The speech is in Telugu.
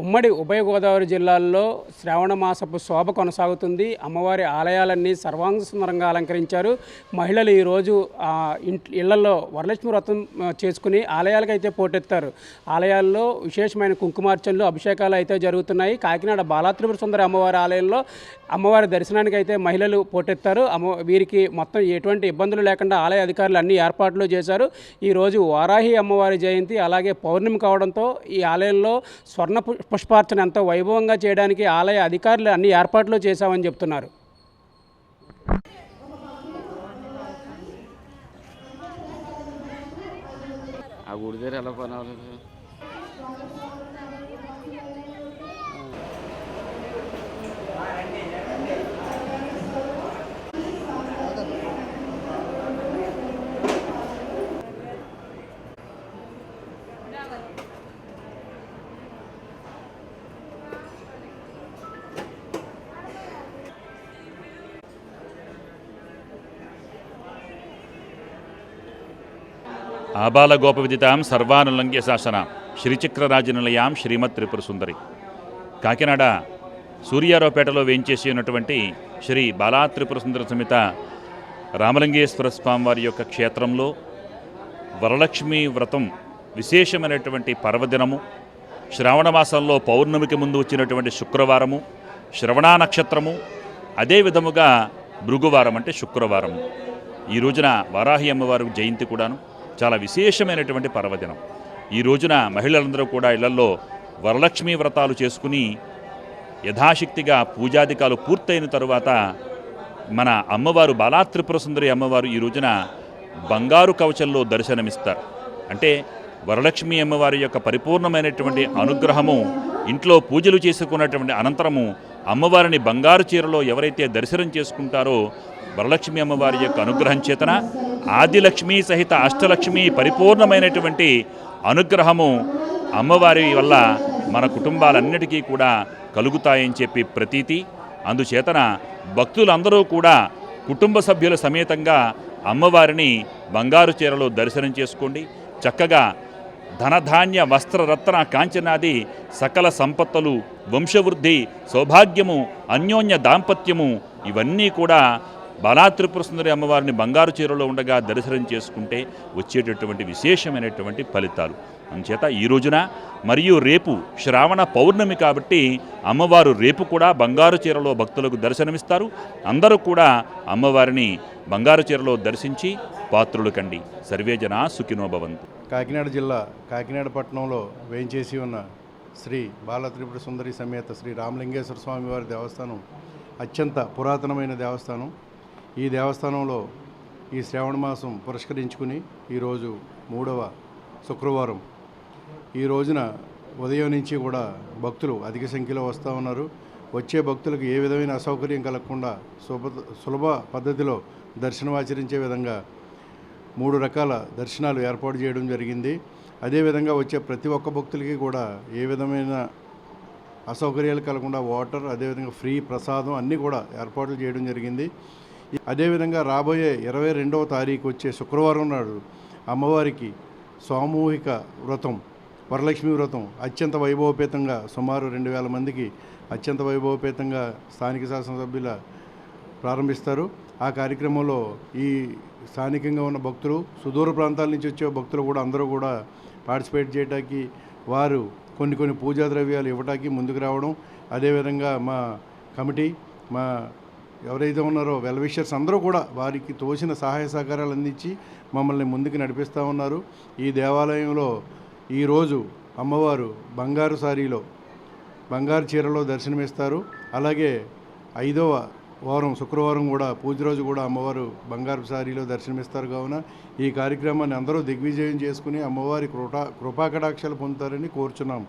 ఉమ్మడి ఉభయ గోదావరి జిల్లాల్లో శ్రావణ మాసపు శోభ కొనసాగుతుంది. అమ్మవారి ఆలయాలన్నీ సర్వాంగ సుందరంగా అలంకరించారు. మహిళలు ఈరోజు ఇళ్లలో వరలక్ష్మి వ్రతం చేసుకుని ఆలయాలకైతే పోటెత్తారు. ఆలయాల్లో విశేషమైన కుంకుమార్చనలు, అభిషేకాలు అయితే జరుగుతున్నాయి. కాకినాడ బాలాత్రిపుర సుందరి అమ్మవారి ఆలయంలో అమ్మవారి దర్శనానికి అయితే మహిళలు పోటెత్తారు. వీరికి మొత్తం ఎటువంటి ఇబ్బందులు లేకుండా ఆలయ అధికారులు అన్ని ఏర్పాట్లు చేశారు. ఈరోజు వారాహి అమ్మవారి జయంతి, అలాగే పౌర్ణమి కావడంతో ఈ ఆలయంలో స్వర్ణ పుష్పార్చన ఎంతో వైభవంగా చేయడానికి ఆలయ అధికారులు అన్ని ఏర్పాట్లు చేశామని చెప్తున్నారు. ఆ గుడి దగ్గర ఎలా కొనాలి? ఆబాల గోపవిదితాం సర్వానులంఘ్య శాసనాం శ్రీచక్రరాజనిలయాం శ్రీమత్ త్రిపుర సుందరి. కాకినాడ సూర్యారావుపేటలో వేయించేసి ఉన్నటువంటి శ్రీ బాలా త్రిపుర సుందర సమేత రామలింగేశ్వర స్వామివారి యొక్క క్షేత్రంలో వరలక్ష్మి వ్రతం విశేషమైనటువంటి పర్వదినము, శ్రావణ మాసంలో పౌర్ణమికి ముందు వచ్చినటువంటి శుక్రవారము, శ్రవణా నక్షత్రము, అదే విధముగా భృగువారం అంటే శుక్రవారము. ఈ రోజున వారాహి అమ్మవారి జయంతి కూడాను చాలా విశేషమైనటువంటి పర్వదినం. ఈ రోజున మహిళలందరూ కూడా ఇళ్లలో వరలక్ష్మీ వ్రతాలు చేసుకుని యథాశక్తిగా పూజాధికాలు పూర్తయిన తరువాత మన అమ్మవారు బాలా త్రిపుర సుందరి అమ్మవారు ఈ రోజున బంగారు కవచంలో దర్శనమిస్తారు. అంటే వరలక్ష్మీ అమ్మవారి యొక్క పరిపూర్ణమైనటువంటి అనుగ్రహము ఇంట్లో పూజలు చేసుకున్నటువంటి అనంతరము అమ్మవారిని బంగారు చీరలో ఎవరైతే దర్శనం చేసుకుంటారో వరలక్ష్మి అమ్మవారి యొక్క అనుగ్రహం చేతన ఆదిలక్ష్మి సహిత అష్టలక్ష్మి పరిపూర్ణమైనటువంటి అనుగ్రహము అమ్మవారి వల్ల మన కుటుంబాలన్నిటికీ కూడా కలుగుతాయని చెప్పి ప్రతీతి. అందుచేతన భక్తులందరూ కూడా కుటుంబ సభ్యుల సమేతంగా అమ్మవారిని బంగారు చీరలో దర్శనం చేసుకోండి. చక్కగా ధనధాన్య వస్త్రరత్న కాంచనాది సకల సంపత్తులు, వంశవృద్ధి, సౌభాగ్యము, అన్యోన్య దాంపత్యము ఇవన్నీ కూడా బాలా త్రిపుర సుందరి అమ్మవారిని బంగారు చీరలో ఉండగా దర్శనం చేసుకుంటే వచ్చేటటువంటి విశేషమైనటువంటి ఫలితాలు. అందుచేత ఈ రోజున మరియు రేపు శ్రావణ పౌర్ణమి కాబట్టి అమ్మవారు రేపు కూడా బంగారు చీరలో భక్తులకు దర్శనమిస్తారు. అందరూ కూడా అమ్మవారిని బంగారు చీరలో దర్శించి పాత్రులు కండి. సర్వే జనా సుఖినో భవంతు. కాకినాడ జిల్లా కాకినాడ పట్టణంలో వేయించేసి ఉన్న శ్రీ బాలా త్రిపుర సుందరి సమేత శ్రీ రామలింగేశ్వర స్వామి వారి దేవస్థానం అత్యంత పురాతనమైన దేవస్థానం. ఈ దేవస్థానంలో ఈ శ్రావణ మాసం పురస్కరించుకుని ఈరోజు 3వ శుక్రవారం. ఈ రోజున ఉదయం నుంచి కూడా భక్తులు అధిక సంఖ్యలో వస్తూ ఉన్నారు. వచ్చే భక్తులకు ఏ విధమైన అసౌకర్యం కలగకుండా సులభ పద్ధతిలో దర్శనం ఆచరించే విధంగా 3 రకాల దర్శనాలు ఏర్పాటు చేయడం జరిగింది. అదేవిధంగా వచ్చే ప్రతి ఒక్క భక్తులకి కూడా ఏ విధమైన అసౌకర్యాలు కలగకుండా వాటర్, అదేవిధంగా ఫ్రీ ప్రసాదం అన్నీ కూడా ఏర్పాట్లు చేయడం జరిగింది. అదేవిధంగా రాబోయే 22వ తారీఖు వచ్చే శుక్రవారం నాడు అమ్మవారికి సామూహిక వ్రతం, వరలక్ష్మి వ్రతం అత్యంత వైభవపేతంగా సుమారు 2000 మందికి అత్యంత వైభవపేతంగా స్థానిక శాసనసభ్యుల ప్రారంభిస్తారు. ఆ కార్యక్రమంలో ఈ స్థానికంగా ఉన్న భక్తులు, సుదూర ప్రాంతాల నుంచి వచ్చే భక్తులు కూడా అందరూ కూడా పార్టిసిపేట్ చేయడానికి, వారు కొన్ని పూజా ద్రవ్యాలు ఇవ్వడానికి ముందుకు రావడం, అదేవిధంగా మా కమిటీ, మా ఎవరైతే ఉన్నారో వెల్ విషర్స్ అందరూ కూడా వారికి తోచిన సహాయ సహకారాలు అందించి మమ్మల్ని ముందుకు నడిపిస్తూ ఉన్నారు. ఈ దేవాలయంలో ఈరోజు అమ్మవారు బంగారు సారీలో, బంగారు చీరలో దర్శనమిస్తారు. అలాగే 5వ వారం శుక్రవారం కూడా పూజ రోజు కూడా అమ్మవారు బంగారు సారీలో దర్శనమిస్తారు. కావున ఈ కార్యక్రమాన్ని అందరూ దిగ్విజయం చేసుకుని అమ్మవారి కృపాకటాక్షాలు పొందుతారని కోరుచున్నాం.